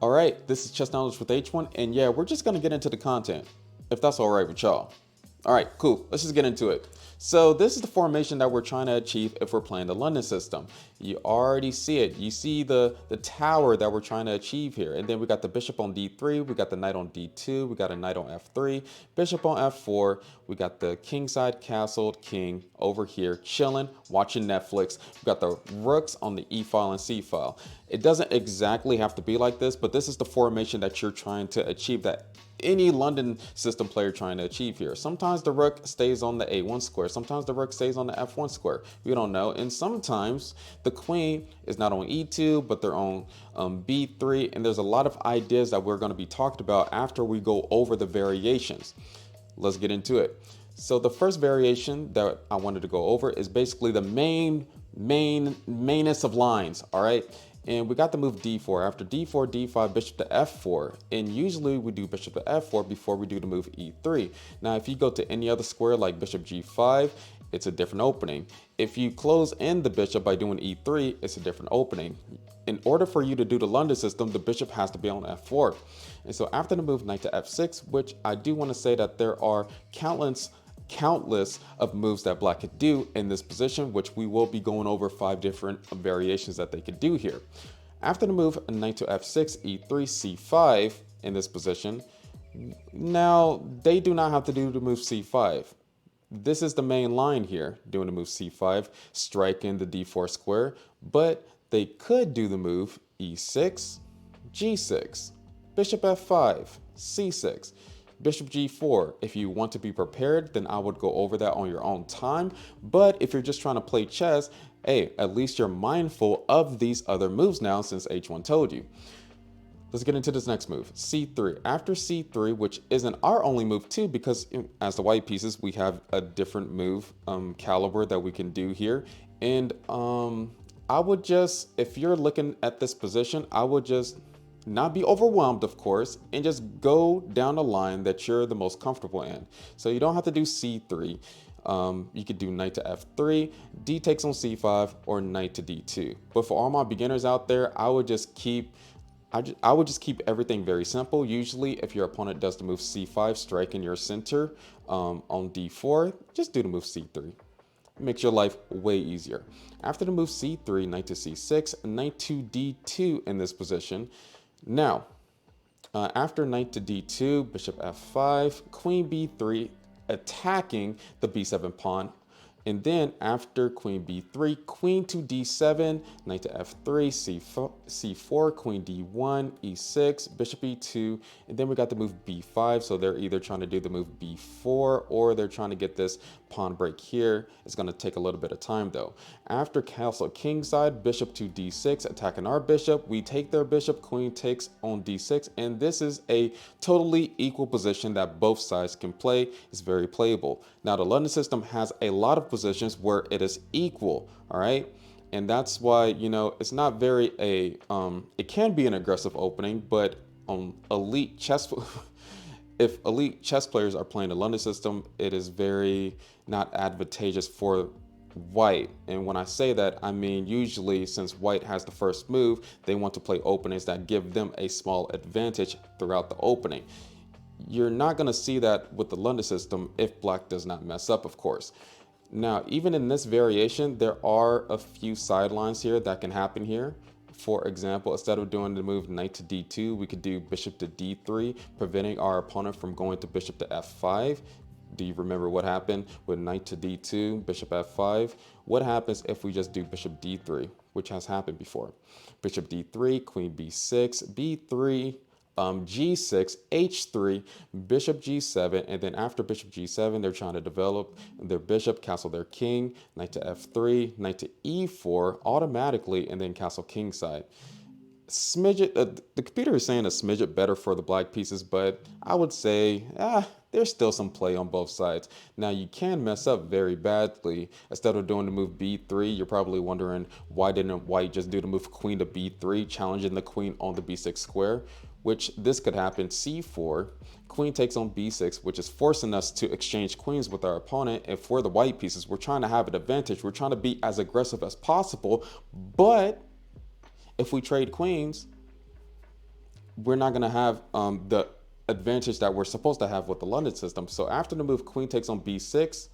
All right, this is Chess Knowledge with H1, and yeah, we're just gonna get into the content, if that's all right with y'all. All right, cool. Let's just get into it. So this is the formation that we're trying to achieve if we're playing the London system. You already see it. You see the tower that we're trying to achieve here. And then we got the bishop on d3, we got the knight on d2, we got a knight on f3, bishop on f4, we got the kingside castled king over here chilling, watching Netflix. We got the rooks on the e file and c file. It doesn't exactly have to be like this, but this is the formation that you're trying to achieve, that any London system player trying to achieve here. Sometimes the rook stays on the a1 square, sometimes the rook stays on the f1 square, we don't know, and sometimes the queen is not on e2 but they're on b3, and there's a lot of ideas that we're going to be talked about after we go over the variations. Let's get into it. So the first variation that I wanted to go over is basically the mainest of lines, all right? And we got the move d4. After d4, d5, bishop to f4. And usually we do bishop to f4 before we do the move e3. Now, if you go to any other square like bishop g5, it's a different opening. If you close in the bishop by doing e3, it's a different opening. In order for you to do the London system, the bishop has to be on f4. And so after the move knight to f6, which I do want to say that there are countless of moves that black could do in this position, which we will be going over 5 different variations that they could do here. After the move knight to f6, e3, c5 in this position, now they do not have to do the move c5. This is the main line here, doing the move c5, striking the d4 square, but they could do the move e6, g6, bishop f5, c6, bishop g4. If you want to be prepared, then I would go over that on your own time. But if you're just trying to play chess, hey, at least you're mindful of these other moves now since H1 told you. Let's get into this next move, c3. After c3, which isn't our only move too, because as the white pieces, we have a different move caliber that we can do here. And I would just, if you're looking at this position, I would just not be overwhelmed, of course, and just go down the line that you're the most comfortable in. So you don't have to do c3. You could do knight to f3, d takes on c5, or knight to d2. But for all my beginners out there, I would just keep everything very simple. Usually, if your opponent does the move c5, striking your center on d4, just do the move c3. It makes your life way easier. After the move c3, knight to c6, knight to d2 in this position. Now, after knight to d2, bishop f5, queen b3, attacking the b7 pawn. And then after queen b3, queen to d7, knight to f3, c4, queen d1, e6, bishop e2, and then we got the move b5. So they're either trying to do the move b4 or they're trying to get this pawn break here. It's going to take a little bit of time though. After castle kingside, bishop to d6, attacking our bishop. We take their bishop, queen takes on d6, and this is a totally equal position that both sides can play. It's very playable. Now the London system has a lot of positions where it is equal, all right? And that's why, you know, it's not very it can be an aggressive opening, but on elite chess if elite chess players are playing the London system, it is very not advantageous for white. And when I say that, I mean usually since white has the first move, they want to play openings that give them a small advantage throughout the opening. You're not going to see that with the London system if black does not mess up, of course. Now, even in this variation, there are a few sidelines here that can happen here. For example, instead of doing the move knight to d2, we could do bishop to d3, preventing our opponent from going to bishop to f5. Do you remember what happened with knight to d2, bishop f5? What happens if we just do bishop d3, which has happened before? Bishop d3, queen b6, b3, g6, h3, bishop g7, and then after bishop g7, they're trying to develop their bishop, castle their king, knight to f3, knight to e4 automatically, and then castle kingside. Smidget, the computer is saying a smidget better for the black pieces, but I would say there's still some play on both sides. Now you can mess up very badly. Instead of doing the move b3, you're probably wondering why didn't white just do the move queen to b3, challenging the queen on the b6 square, which this could happen. c4, queen takes on b6, which is forcing us to exchange queens with our opponent. And for the white pieces, we're trying to have an advantage. We're trying to be as aggressive as possible, but if we trade queens, we're not going to have the advantage that we're supposed to have with the London system. So after the move queen takes on b6,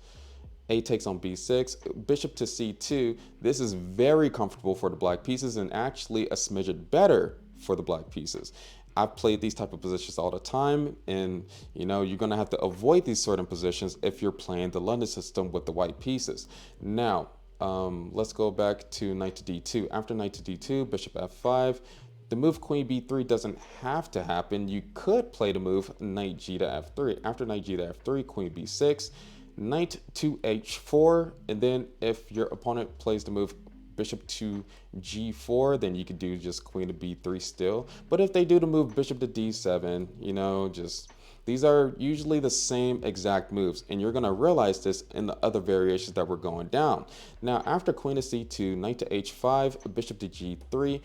a takes on b6, bishop to c2. This is very comfortable for the black pieces and actually a smidget better for the black pieces. I've played these type of positions all the time, and you're going to have to avoid these certain positions if you're playing the London system with the white pieces. Now, let's go back to knight to d2. After knight to d2, bishop f5. The move queen b3 doesn't have to happen. You could play the move knight g to f3. After knight g to f3, queen b6, knight to h4, and then if your opponent plays the move bishop to g4, then you could do just queen to b3 still. But if they do the move bishop to d7, just these are usually the same exact moves, and you're going to realize this in the other variations that we're going down. Now, after queen to c2, knight to h5, bishop to g3,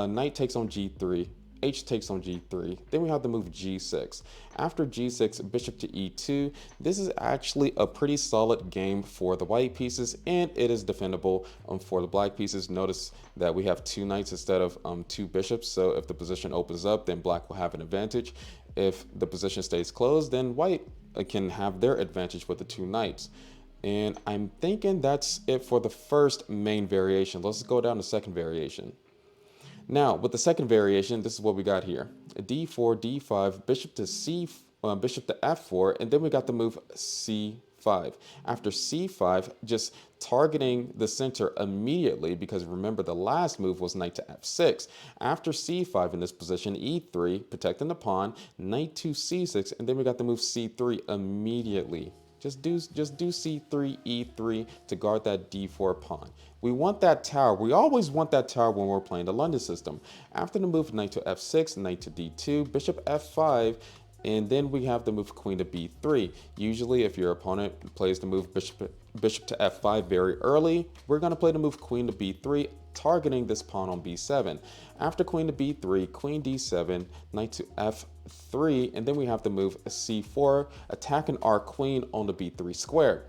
knight takes on g3, h takes on g3, then we have the move g6. After g6, bishop to e2. This is actually a pretty solid game for the white pieces, and it is defendable for the black pieces. Notice that we have two knights instead of two bishops, so if the position opens up, then black will have an advantage. If the position stays closed, then white can have their advantage with the two knights. And I'm thinking that's it for the first main variation. Let's go down to the second variation. Now, with the second variation, this is what we got here. d4, d5, bishop to f4, and then we got the move c5. After c5, just targeting the center immediately, because remember the last move was knight to f6. After c5 in this position, e3, protecting the pawn, knight to c6, and then we got the move c3 immediately. Just do c3, e3 to guard that d4 pawn. We want that tower. We always want that tower when we're playing the London system. After the move knight to f6, knight to d2, bishop f5, and then we have the move queen to b3. Usually if your opponent plays the move bishop to f5 very early, we're going to play the move queen to b3, targeting this pawn on b7. After queen to b3, queen d7, knight to f3, and then we have the move c4, attacking our queen on the b3 square.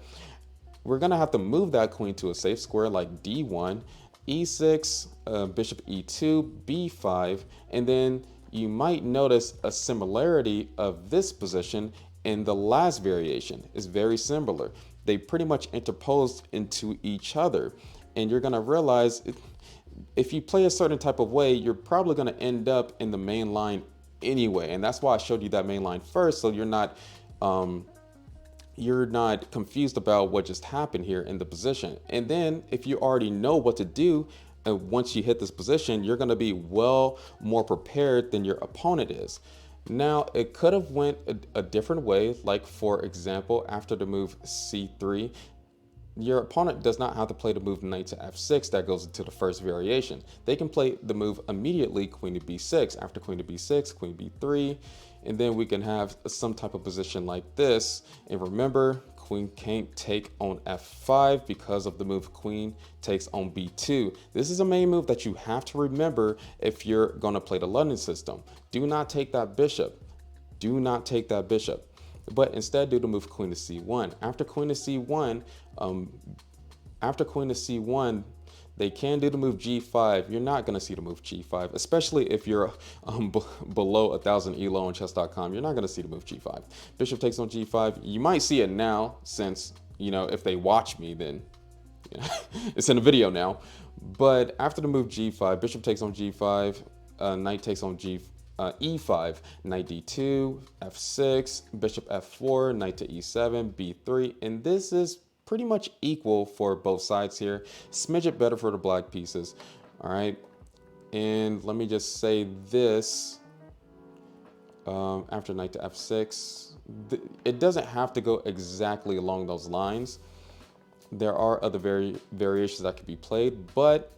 We're going to have to move that queen to a safe square like d1, e6, bishop e2, b5, and then you might notice a similarity of this position in the last variation. It's very similar. They pretty much interposed into each other, and you're going to realize if you play a certain type of way, you're probably going to end up in the main line anyway, and that's why I showed you that main line first, so you're not confused about what just happened here in the position. And then if you already know what to do, once you hit this position, you're going to be well more prepared than your opponent is. Now, it could have went a different way, like for example, after the move c3, your opponent does not have to play the move knight to f6 that goes into the first variation. They can play the move immediately, queen to b6. After queen to b6, queen b3, and then we can have some type of position like this. And remember, queen can't take on f5 because of the move queen takes on b2. This is a main move that you have to remember if you're going to play the London system. Do not take that bishop. Do not take that bishop. But instead do the move queen to c1. After queen to c1, they can do the move g5. You're not going to see the move g5, especially if you're below 1,000 elo on chess.com. You're not going to see the move g5. Bishop takes on g5. You might see it now since, if they watch me, then it's in the video now. But after the move g5, bishop takes on g5, knight takes on e5, knight d2, f6, bishop f4, knight to e7, b3, and this is pretty much equal for both sides here. Smidget better for the black pieces. All right, and let me just say this. After knight to f6, it doesn't have to go exactly along those lines. There are other variations that could be played, but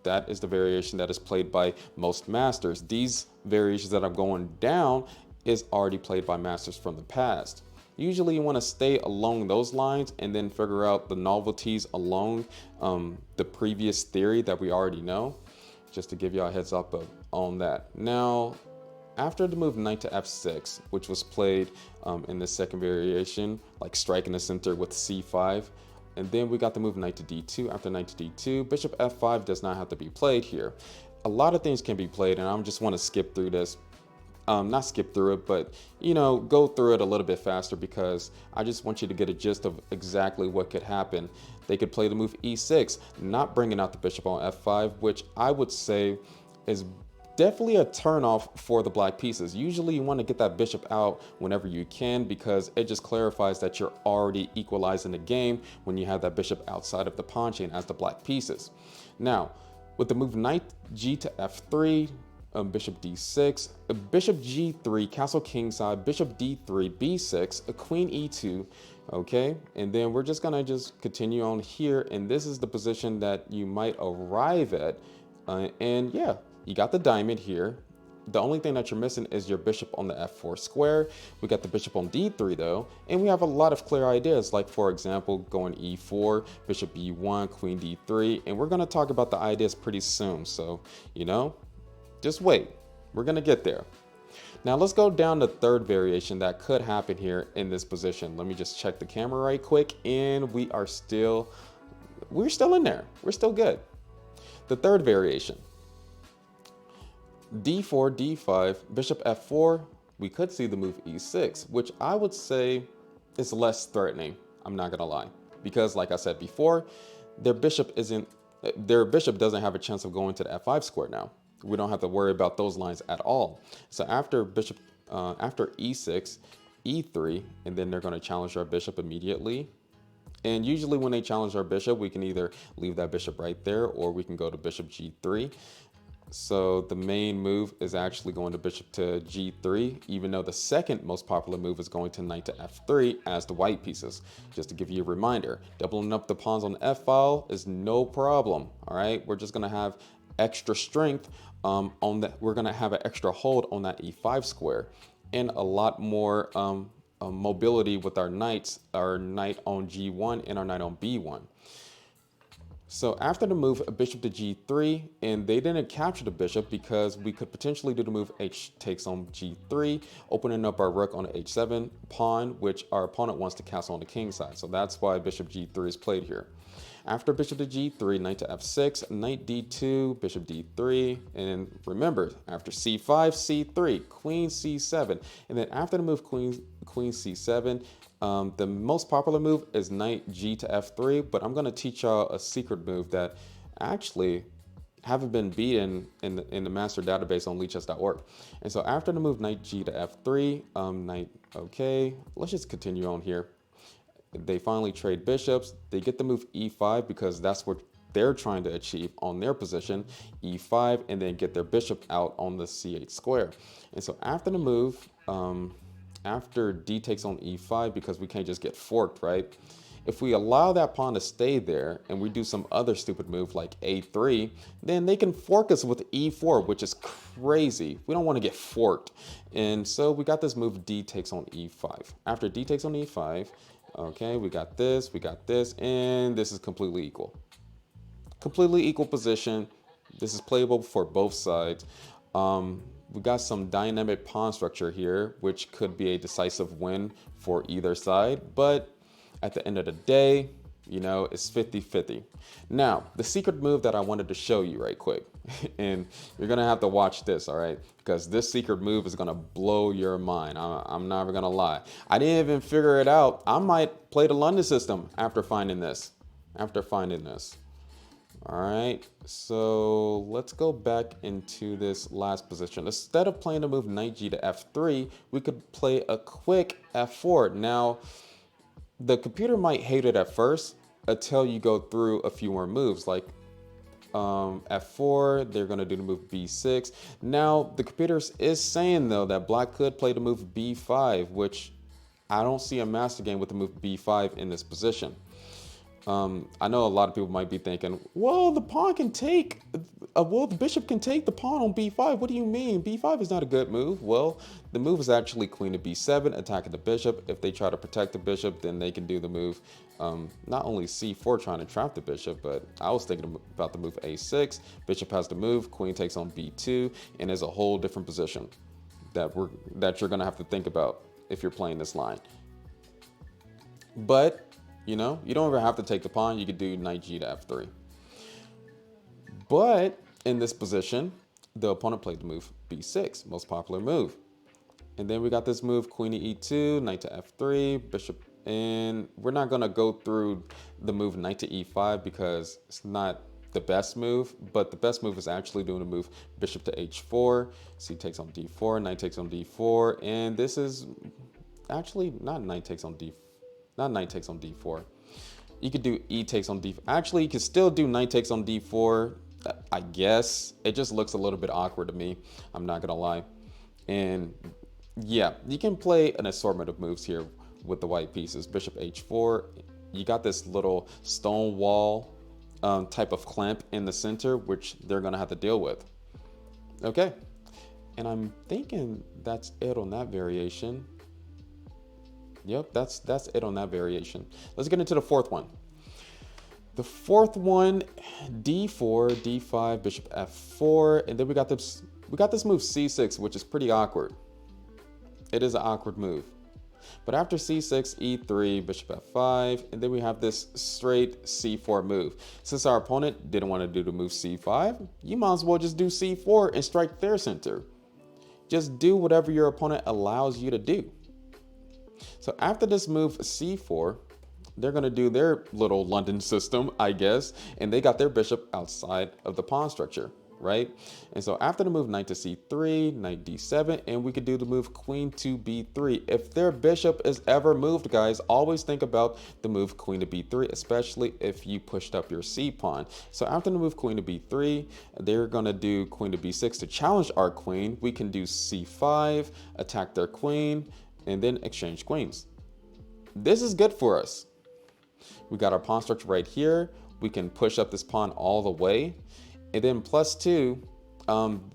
that is the variation that is played by most masters. These variations that I'm going down is already played by masters from the past. Usually you want to stay along those lines and then figure out the novelties along the previous theory that we already know, just to give you a heads up on that. Now, after the move knight to f6, which was played in the second variation, like striking the center with c5, and then we got the move knight to d2. After knight to d2, bishop f5 does not have to be played here. a lot of things can be played, and I just want to skip through this. Not skip through it, but you know, go through it a little bit faster because I just want you to get a gist of exactly what could happen. They could play the move e6, not bringing out the bishop on f5, which I would say is definitely a turnoff for the black pieces. Usually you want to get that bishop out whenever you can because it just clarifies that you're already equalizing the game when you have that bishop outside of the pawn chain as the black pieces. Now, with the move knight g to f3, bishop d6, bishop g3, castle kingside, bishop d3, b6, a queen e2, okay? And then we're just gonna continue on here, and this is the position that you might arrive at. And yeah, you got the diamond here. The only thing that you're missing is your bishop on the f4 square. We got the bishop on d3 though, and we have a lot of clear ideas, like for example, going e4, bishop b1, queen d3, and we're gonna talk about the ideas pretty soon. So, you know, just wait, we're gonna get there. Now let's go down to the third variation that could happen here in this position. Let me just check the camera right quick, and we're still in there. We're still good. The third variation, d4, d5, bishop f4, we could see the move e6, which I would say is less threatening, I'm not gonna lie. Because like I said before, their bishop doesn't have a chance of going to the f5 square now. We don't have to worry about those lines at all. So after after e6, e3, and then they're going to challenge our bishop immediately. And usually when they challenge our bishop, we can either leave that bishop right there, or we can go to bishop g3. So the main move is actually going to bishop to g3, even though the second most popular move is going to knight to f3 as the white pieces. Just to give you a reminder, doubling up the pawns on the f file is no problem. All right, we're just going to have extra strength on that. We're going to have an extra hold on that e5 square, and a lot more mobility with our knights, our knight on g1 and our knight on b1. So after the move bishop to g3, and they didn't capture the bishop because we could potentially do the move h takes on g3, opening up our rook on the h7 pawn, which our opponent wants to castle on the king side. So that's why bishop g3 is played here. After bishop to g3, knight to f6, knight d2, bishop d3, and remember, after c5, c3, queen c7, and then after the move queen c7, the most popular move is knight g to f3, but I'm going to teach y'all a secret move that actually haven't been beaten in the master database on leechess.org. And so after the move knight g to f3, okay, let's just continue on here. They finally trade bishops. They get the move e5 because that's what they're trying to achieve on their position, e5, and then get their bishop out on the c8 square. And so after the move, after d takes on e5, because we can't just get forked, right? If we allow that pawn to stay there and we do some other stupid move like a3, then they can fork us with e4, which is crazy. We don't want to get forked. And so we got this move d takes on e5. After d takes on e5, okay, we got this, and this is completely equal. Completely equal position. This is playable for both sides. We got some dynamic pawn structure here, which could be a decisive win for either side. But at the end of the day, you know, it's 50-50. Now, the secret move that I wanted to show you right quick, and you're going to have to watch this, all right? Because this secret move is going to blow your mind. I'm not even going to lie. I didn't even figure it out. I might play the London system after finding this. All right, so let's go back into this last position. Instead of playing the move knight g to f3, we could play a quick f4. Now, the computer might hate it at first until you go through a few more moves, like f4, they're going to do the move b6. Now, the computer is saying, though, that black could play the move b5, which I don't see a master game with the move b5 in this position. I know a lot of people might be thinking, well, the bishop can take the pawn on b5. What do you mean? b5 is not a good move. Well, the move is actually queen to b7, attacking the bishop. If they try to protect the bishop, then they can do the move, not only c4, trying to trap the bishop, but I was thinking about the move a6. Bishop has to move, queen takes on b2, and there's a whole different position that you're going to have to think about if you're playing this line. But you know, you don't even have to take the pawn. You could do knight g to f3. But In this position, the opponent played the move b6, most popular move. And then we got this move, queen to e2, knight to f3, bishop, and we're not gonna go through the move knight to e5 because it's not the best move, but the best move is actually doing the move bishop to h4, c takes on d4, knight takes on d4, and this is actually not knight takes on d4. You could do e takes on d4. Actually, you could still do knight takes on d4, I guess. It just looks a little bit awkward to me, I'm not gonna lie. And yeah, you can play an assortment of moves here with the white pieces. Bishop h4, you got this little stone wall type of clamp in the center, which they're gonna have to deal with. Okay, and I'm thinking that's it on that variation. Yep, that's it on that variation. Let's get into the fourth one. The fourth one, d4, d5, bishop f4, and then we got this move c6, which is pretty awkward. It is an awkward move. But after c6, e3, bishop f5, and then we have this straight c4 move. Since our opponent didn't want to do the move c5, you might as well just do c4 and strike their center. Just do whatever your opponent allows you to do. So after this move c4, they're going to do their little London system, I guess, and they got their bishop outside of the pawn structure, right? And so after the move knight to c3, knight d7, and we could do the move queen to b3. If their bishop is ever moved, guys, always think about the move queen to b3, especially if you pushed up your c pawn. So after the move queen to b3, they're going to do queen to b6 to challenge our queen. We can do c5, attack their queen, and then exchange queens. This is good for us. We got our pawn structure right here. We can push up this pawn all the way. And then +2,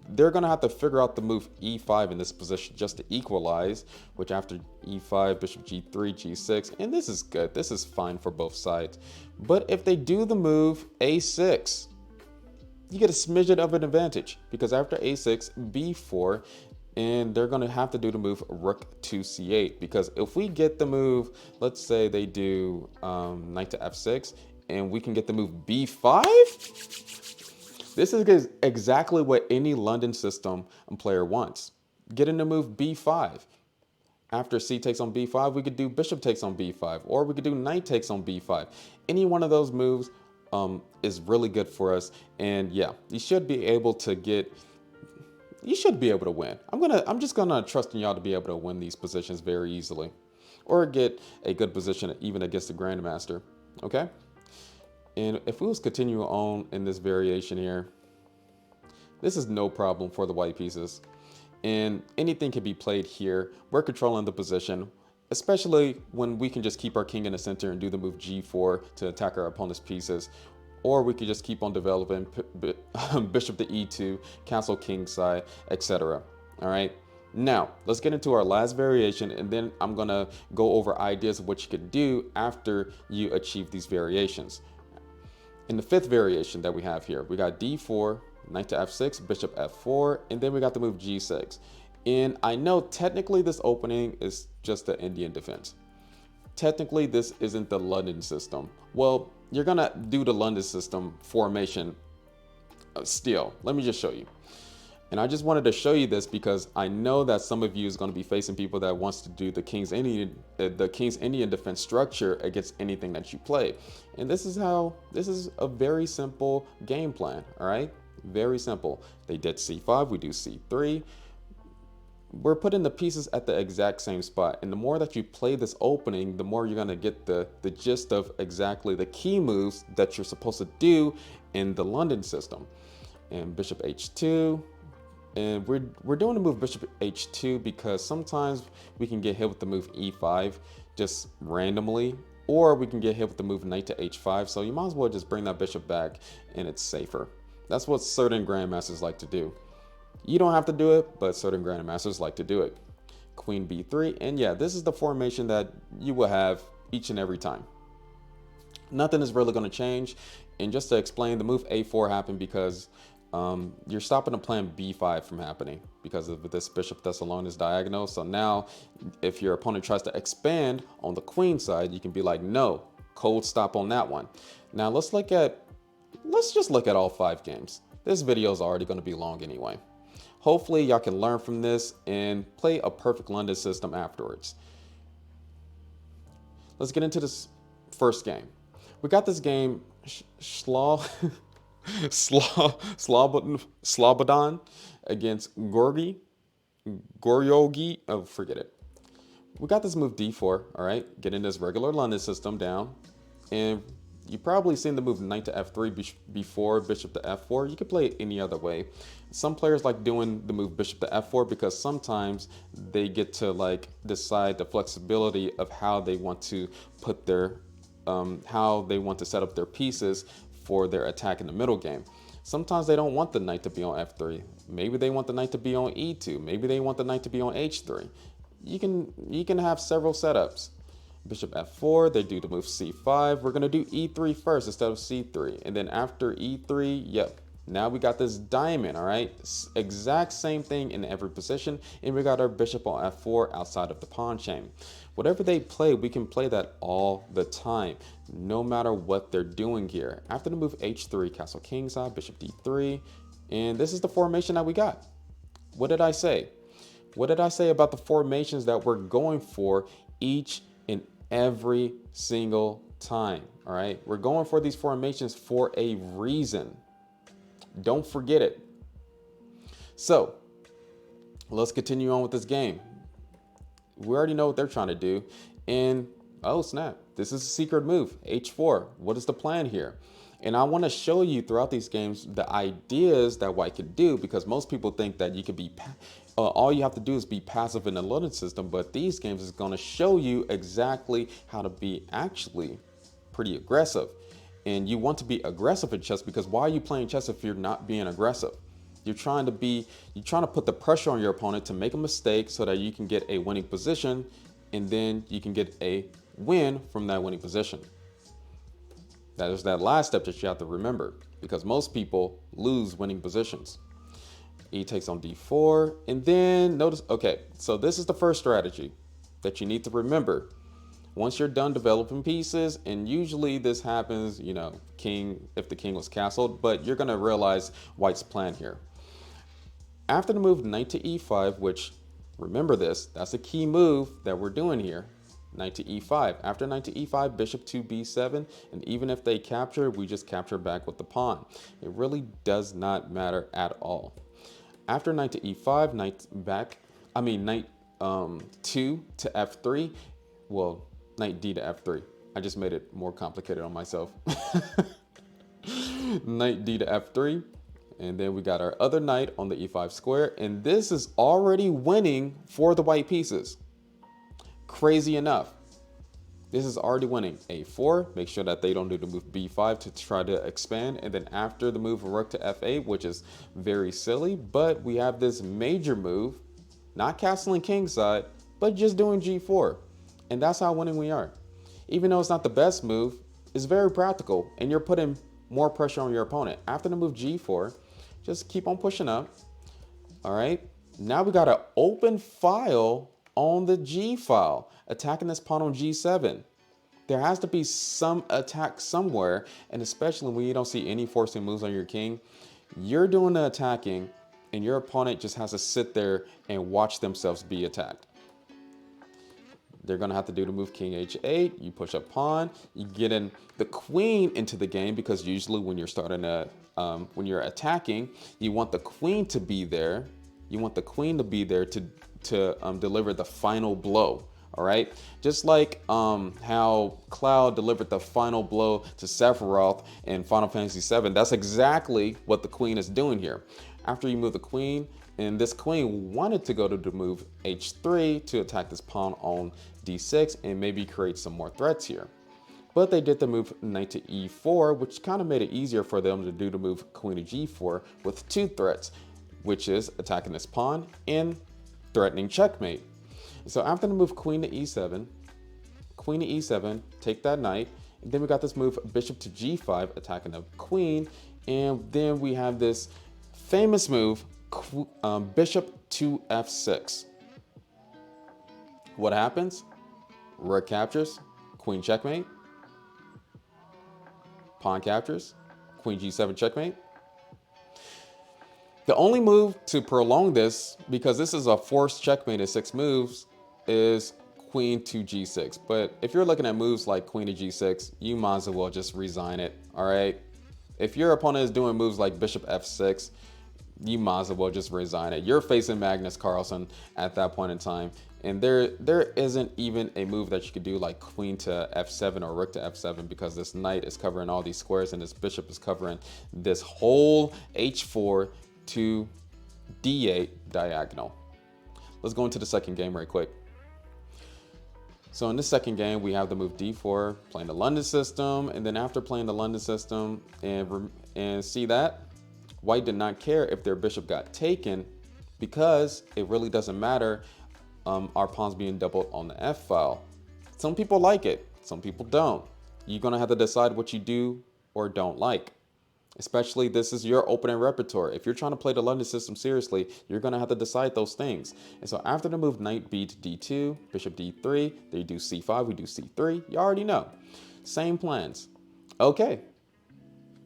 they're gonna have to figure out the move e5 in this position just to equalize, which after e5, bishop g3, g6, and this is good. This is fine for both sides. But if they do the move a6, you get a smidgen of an advantage because after a6, b4, and they're going to have to do the move rook to c8 because if we get the move, let's say they do knight to f6 and we can get the move b5, this is exactly what any London system player wants. Getting the move b5. After c takes on b5, we could do bishop takes on b5, or we could do knight takes on b5. Any one of those moves is really good for us, and yeah, you should be able to win. I'm just gonna trust in y'all to be able to win these positions very easily, or get a good position even against the grandmaster. Okay. And if we was continue on in this variation here, this is no problem for the white pieces, and anything can be played here. We're controlling the position, especially when we can just keep our king in the center and do the move g4 to attack our opponent's pieces. Or we could just keep on developing bishop to e2, castle kingside, etc. All right. Now, let's get into our last variation, and then I'm going to go over ideas of what you could do after you achieve these variations. In the fifth variation that we have here, we got d4, knight to f6, bishop f4, and then we got the move g6. And I know technically this opening is just the Indian defense. Technically, this isn't the London system. Well, you're gonna do the London system formation still. Let me just show you. And I just wanted to show you this because I know that some of you is going to be facing people that wants to do the King's Indian defense structure against anything that you play. And this is a very simple game plan, all right? Very simple. They did c5, we do c3. We're putting the pieces at the exact same spot. And the more that you play this opening, the more you're going to get the gist of exactly the key moves that you're supposed to do in the London system. And bishop h2. And we're doing the move bishop h2 because sometimes we can get hit with the move e5 just randomly, or we can get hit with the move knight to h5. So you might as well just bring that bishop back and it's safer. That's what certain grandmasters like to do. You don't have to do it, but certain grandmasters like to do it. Queen b3, and yeah, this is the formation that you will have each and every time. Nothing is really going to change. And just to explain, the move a4 happened because you're stopping the plan b5 from happening because of this bishop that's alone is diagonal. So now if your opponent tries to expand on the queen side, you can be like, no, cold stop on that one. Now let's just look at all 5 games. this video is already going to be long anyway. Hopefully y'all can learn from this and play a perfect London system afterwards. Let's get into this first game. We got this game, Slobodan against Goryogi. Oh, forget it. We got this move d4, all right? Getting this regular London system down. And you've probably seen the move knight to f3 before bishop to f4. You could play it any other way. Some players like doing the move bishop to f4 because sometimes they get to like decide the flexibility of how they want to put their, how they want to set up their pieces for their attack in the middle game. Sometimes they don't want the knight to be on f3. Maybe they want the knight to be on e2. Maybe they want the knight to be on h3. You can have several setups. Bishop f4, they do the move c5. We're gonna do e3 first instead of c3. And then after e3, yep, now we got this diamond, all right? Exact same thing in every position. And we got our bishop on f4 outside of the pawn chain. Whatever they play, we can play that all the time, no matter what they're doing here. After the move h3, castle kingside, bishop d3. And this is the formation that we got. What did I say? What did I say about the formations that we're going for each and every single time? All right, we're going for these formations for a reason. Don't forget it. So let's continue on with this game. We already know what they're trying to do. And oh snap, this is a secret move, h4. What is the plan here? And I want to show you throughout these games the ideas that white could do, because most people think that you could be all you have to do is be passive in the London system, but these games is going to show you exactly how to be actually pretty aggressive. And you want to be aggressive in chess, because why are you playing chess if you're not being aggressive? You're trying to put the pressure on your opponent to make a mistake so that you can get a winning position, and then you can get a win from that winning position. That is that last step that you have to remember, because most people lose winning positions. E takes on d4, and then notice, okay, so this is the first strategy that you need to remember. Once you're done developing pieces, and usually this happens, you know, if the king was castled, but you're gonna realize white's plan here. After the move knight to e5, which, remember this, that's a key move that we're doing here. Knight to e5. After knight to e5, bishop to b7, and even if they capture, we just capture back with the pawn. It really does not matter at all. After knight to e5, knight 2 to f3. Well, knight d to f3. I just made it more complicated on myself. Knight d to f3. And then we got our other knight on the e5 square. And this is already winning for the white pieces. Crazy enough. This is already winning. a4, make sure that they don't do the move b5 to try to expand. And then after the move rook to f8, which is very silly, but we have this major move, not castling kingside, but just doing g4. And that's how winning we are. Even though it's not the best move, it's very practical, and you're putting more pressure on your opponent. After the move g4, just keep on pushing up. All right, now we got an open file on the g file, attacking this pawn on g7. There has to be some attack somewhere, and especially when you don't see any forcing moves on your king, you're doing the attacking, and your opponent just has to sit there and watch themselves be attacked. They're gonna have to do the move king h8. You push up pawn. You get in the queen into the game, because usually when you're starting when you're attacking, you want the queen to be there. You want the queen to be there to deliver the final blow. All right, just like how Cloud delivered the final blow to Sephiroth in Final Fantasy VII. That's exactly what the queen is doing here. After you move the queen, and this queen wanted to go to the move h3 to attack this pawn on d6 and maybe create some more threats here. But they did the move knight to e4, which kind of made it easier for them to do the move queen to g4 with two threats, which is attacking this pawn and threatening checkmate. So after the move queen to e7, take that knight, and then we got this move bishop to g5, attacking the queen, and then we have this famous move, bishop to f6. What happens? Rook captures, queen checkmate, pawn captures, queen g7 checkmate. The only move to prolong this, because this is a forced checkmate in 6 moves, is queen to g6. But if you're looking at moves like queen to g6, you might as well just resign it, all right? If your opponent is doing moves like bishop f6, you might as well just resign it. You're facing Magnus Carlsen at that point in time, and there isn't even a move that you could do like queen to f7 or rook to f7, because this knight is covering all these squares and this bishop is covering this whole h4 to d8 diagonal. Let's go into the second game right quick. So in the second game, we have the move d4, playing the London system, and then after playing the London system and see that white did not care if their bishop got taken, because it really doesn't matter our pawns being doubled on the f file. Some people like it, some people don't. You're gonna have to decide what you do or don't like. Especially this is your opening repertoire. If you're trying to play the London system seriously, you're gonna have to decide those things. And so after the move knight b to d2, bishop d3, they do c5, we do c3, you already know. Same plans. Okay,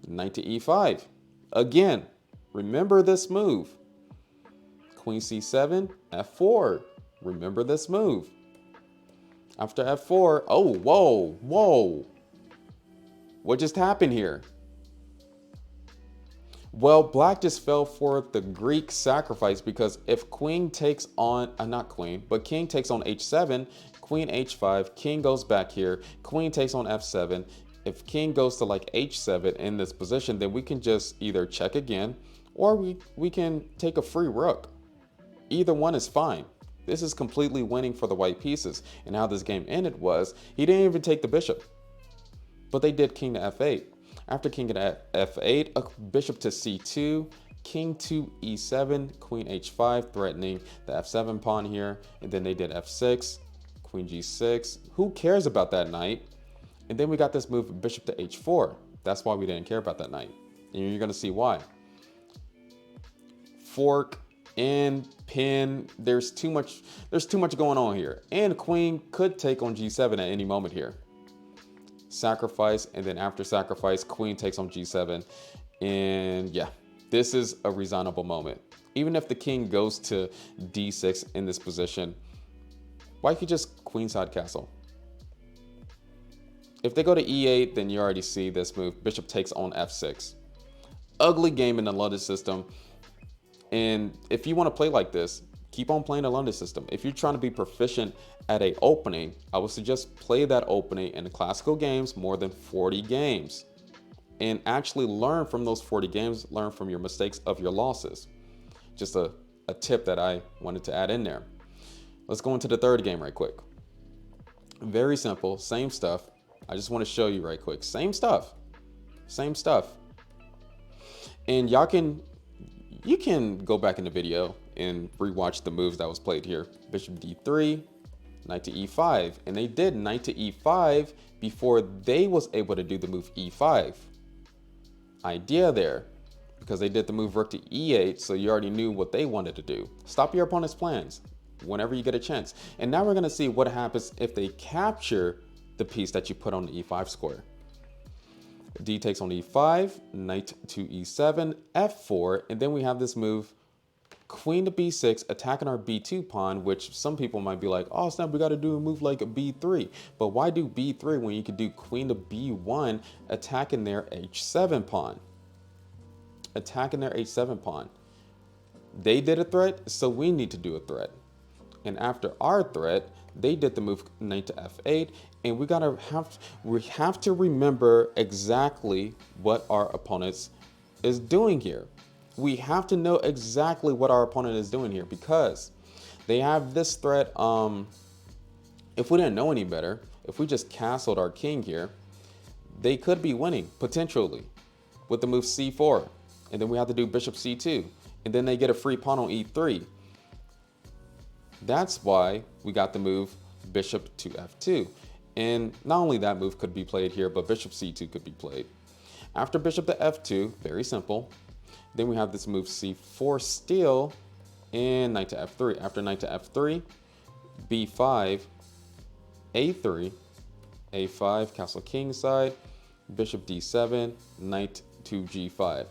knight to e5. Again, remember this move. Queen c7, f4. Remember this move. After f4, oh, whoa. What just happened here? Well, black just fell for the Greek sacrifice, because if queen takes on, not queen, but king takes on h7, queen h5, king goes back here, queen takes on f7. If king goes to like h7 in this position, then we can just either check again, or we can take a free rook. Either one is fine. This is completely winning for the white pieces. And how this game ended was, he didn't even take the bishop, but they did king to f8. After king to f8, a bishop to c2, king to e7, queen h5, threatening the f7 pawn here. And then they did f6, queen g6. Who cares about that knight? And then we got this move, bishop to h4. That's why we didn't care about that knight. And you're gonna see why. Fork and pin, there's too much going on here. And queen could take on g7 at any moment here. Sacrifice, and then after sacrifice, queen takes on g7. And yeah, this is a resignable moment. Even if the king goes to d6 in this position, white could just queenside castle. If they go to e8, then you already see this move, bishop takes on f6. Ugly game in the London system. And if you want to play like this, keep on playing the London system. If you're trying to be proficient at a opening, I would suggest play that opening in the classical games, more than 40 games. And actually learn from those 40 games, learn from your mistakes of your losses. Just a tip that I wanted to add in there. Let's go into the third game right quick. Very simple, same stuff. I just want to show you right quick. Same stuff. And you can go back in the video and rewatch the moves that was played here. Bishop d3, knight to e5, and they did knight to e5 before they was able to do the move e5. Idea there, because they did the move rook to e8, so you already knew what they wanted to do. Stop your opponent's plans whenever you get a chance. And now we're gonna see what happens if they capture the piece that you put on the e5 square. D takes on e5, knight to e7, f4, and then we have this move, queen to b6, attacking our b2 pawn, which some people might be like, oh snap, we got to do a move like a b3. But why do b3 when you could do queen to b1, attacking their h7 pawn? Attacking their h7 pawn. They did a threat, so we need to do a threat. And after our threat, they did the move knight to f8, and we have to remember exactly what our opponent is doing here. We have to know exactly what our opponent is doing here, because they have this threat. If we didn't know any better, if we just castled our king here, they could be winning potentially with the move c4, and then we have to do bishop c2, and then they get a free pawn on e3. That's why we got the move bishop to f2. And not only that move could be played here, but bishop c2 could be played. After bishop to f2, very simple. Then we have this move c4 steal and knight to f3. After knight to f3, b5, a3, a5, castle king side, bishop d7, knight to g5.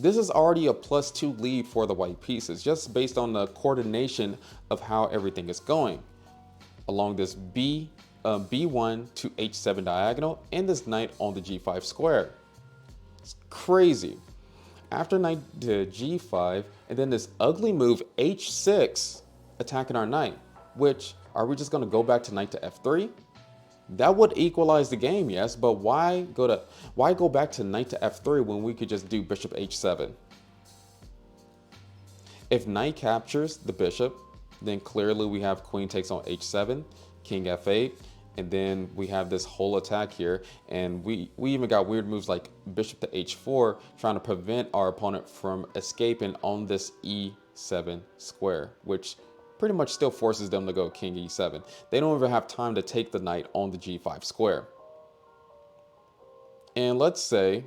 This is already a +2 lead for the white pieces, just based on the coordination of how everything is going along this B1 to H7 diagonal and this knight on the G5 square. It's crazy. After knight to G5 and then this ugly move H6 attacking our knight, which are we just going to go back to knight to F3? That would equalize the game, yes, but why go back to knight to F3 when we could just do bishop H7? If knight captures the bishop, then clearly we have queen takes on H7, king F8, and then we have this whole attack here, and we even got weird moves like bishop to H4 trying to prevent our opponent from escaping on this E7 square, which pretty much still forces them to go king E7. They don't even have time to take the knight on the G5 square. And let's say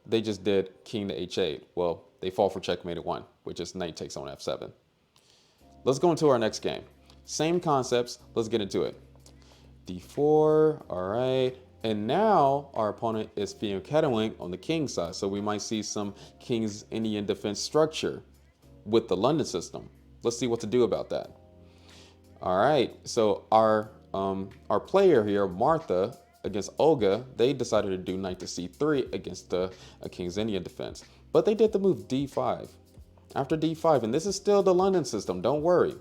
they just did king to H8. Well, they fall for checkmate at 1, which is knight takes on F7. Let's go into our next game. Same concepts, let's get into it. D4, all right. And now our opponent is fianchettoing on the king side. So we might see some King's Indian defense structure with the London system. Let's see what to do about that. All right, so our player here, Martha, against Olga, they decided to do knight to C3 against a King's Indian defense. But they did the move D5. After D5, and this is still the London system, don't worry.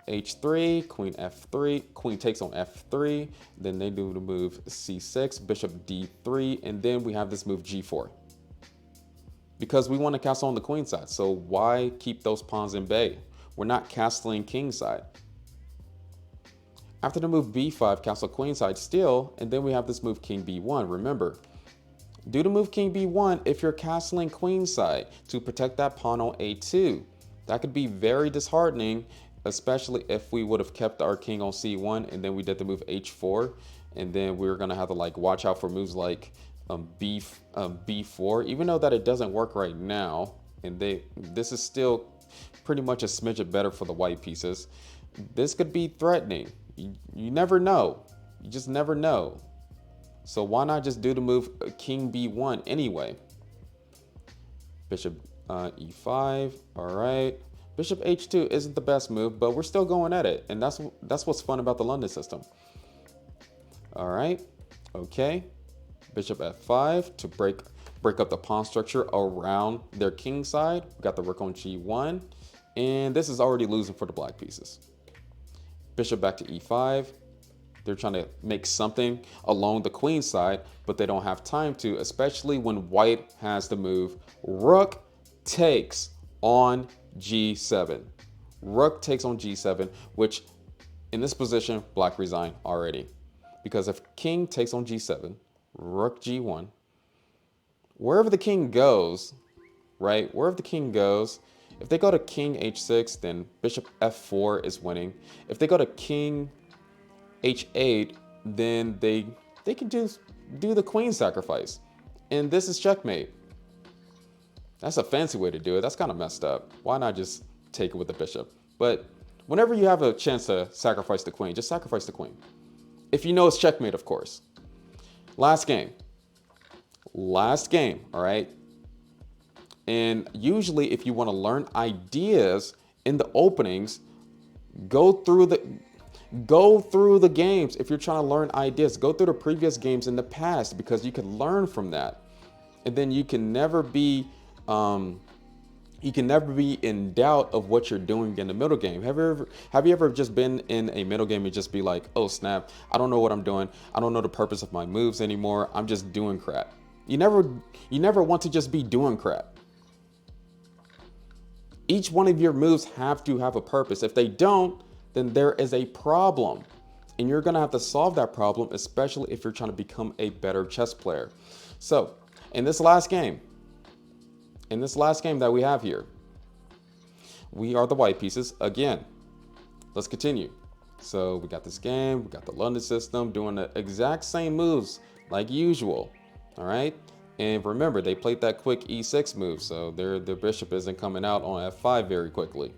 H3, queen F3, queen takes on F3, then they do the move C6, bishop D3, and then we have this move G4. Because we want to castle on the queen side, so why keep those pawns in bay? We're not castling king side. After the move B5, castle queen side still, and then we have this move king B1. Remember, do the move king B1 if you're castling queen side to protect that pawn on A2. That could be very disheartening, especially if we would have kept our king on C1 and then we did the move H4, and then we were gonna have to like watch out for moves like B4, even though that it doesn't work right now, and this is still pretty much a smidget better for the white pieces. This could be threatening. You never know. You just never know. So why not just do the move king B1 anyway? Bishop E5, all right. Bishop H2 isn't the best move, but we're still going at it, and that's what's fun about the London system. All right, okay. Bishop F5 to break up the pawn structure around their king side. We got the rook on G1, and this is already losing for the black pieces. Bishop back to E5. They're trying to make something along the queen side, but they don't have time to, especially when white has the move rook takes on G7. Rook takes on G7, which in this position, black resign already. Because if king takes on G7, rook G1, wherever the king goes, right? Wherever the king goes, if they go to king H6, then bishop F4 is winning. If they go to king H8, then they can just do the queen sacrifice. And this is checkmate. That's a fancy way to do it. That's kind of messed up. Why not just take it with the bishop? But whenever you have a chance to sacrifice the queen, just sacrifice the queen. If you know it's checkmate, of course. Last game, all right? And usually if you want to learn ideas in the openings, go through the games. If you're trying to learn ideas, go through the previous games in the past, because you can learn from that. And then you can never be in doubt of what you're doing in the middle game. Have you ever just been in a middle game and just be like, oh snap, I don't know what I'm doing. I don't know the purpose of my moves anymore. I'm just doing crap. You never want to just be doing crap. Each one of your moves have to have a purpose. If they don't, then there is a problem. And you're gonna have to solve that problem, especially if you're trying to become a better chess player. So in this last game that we have here, we are the white pieces again. Let's continue. So we got this game, we got the London system doing the exact same moves like usual, all right? And remember, they played that quick E6 move, so their bishop isn't coming out on F5 very quickly.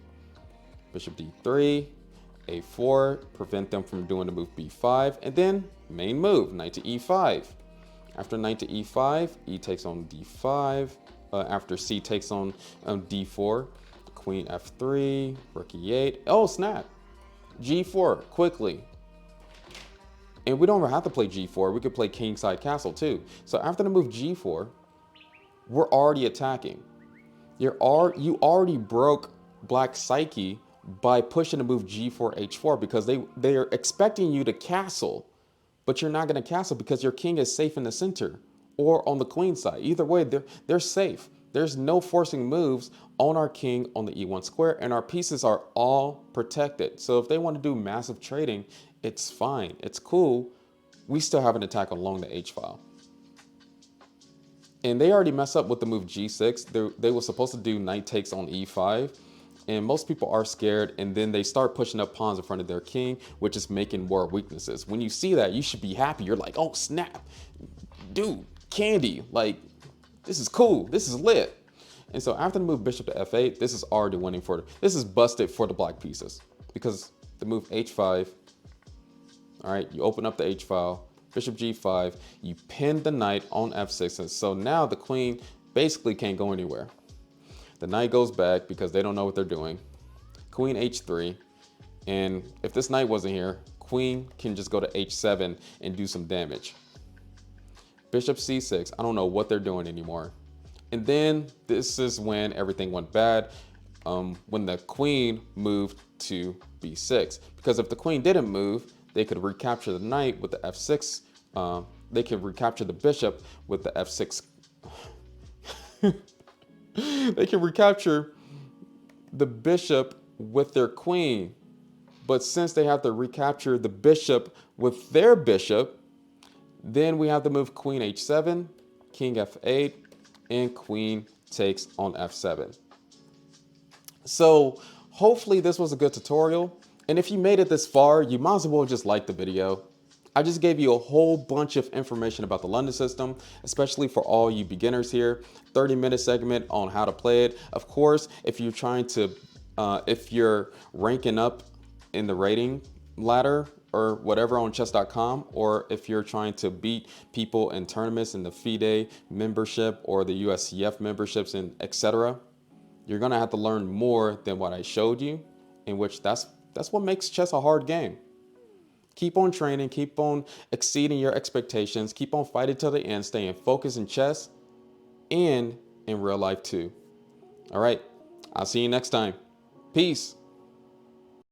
Bishop D3, A4, prevent them from doing the move B5, and then main move, knight to E5. After knight to E5, E takes on D5, after C takes on D4. Queen F3, Rook E8. Oh, snap. G4, quickly. And we don't even have to play G4. We could play Kingside Castle too. So after the move G4, we're already attacking. You already broke Black Psyche by pushing the move G4 H4 because they are expecting you to castle, but you're not going to castle because your king is safe in the center or on the queen side. Either way, they're safe. There's no forcing moves on our king on the E1 square, and our pieces are all protected. So if they want to do massive trading, it's fine. It's cool. We still have an attack along the H file. And they already mess up with the move G6. They were supposed to do knight takes on E5. And most people are scared, and then they start pushing up pawns in front of their king, which is making more weaknesses. When you see that, you should be happy. You're like, oh, snap. Dude, candy. Like, this is cool. This is lit. And so after the move bishop to F8, this is already winning this is busted for the black pieces. Because the move H5, all right, you open up the H file, bishop G5, you pin the knight on F6. And so now the queen basically can't go anywhere. The knight goes back because they don't know what they're doing. Queen H3. And if this knight wasn't here, queen can just go to H7 and do some damage. Bishop C6. I don't know what they're doing anymore. And then this is when everything went bad. When the queen moved to B6. Because if the queen didn't move, they could recapture the knight with the F6. They could recapture the bishop with the F6. They can recapture the bishop with their queen. But since they have to recapture the bishop with their bishop, then we have to move queen H7, king F8, and queen takes on F7. So hopefully this was a good tutorial. And if you made it this far, you might as well just like the video. I just gave you a whole bunch of information about the London system, especially for all you beginners here. 30-minute segment on how to play it. Of course, if you're trying to, if you're ranking up in the rating ladder or whatever on chess.com, or if you're trying to beat people in tournaments in the FIDE membership or the USCF memberships and etc., you're gonna have to learn more than what I showed you, in which that's what makes chess a hard game. Keep on training, keep on exceeding your expectations, keep on fighting till the end, staying focused in chess and in real life too. All right, I'll see you next time. Peace.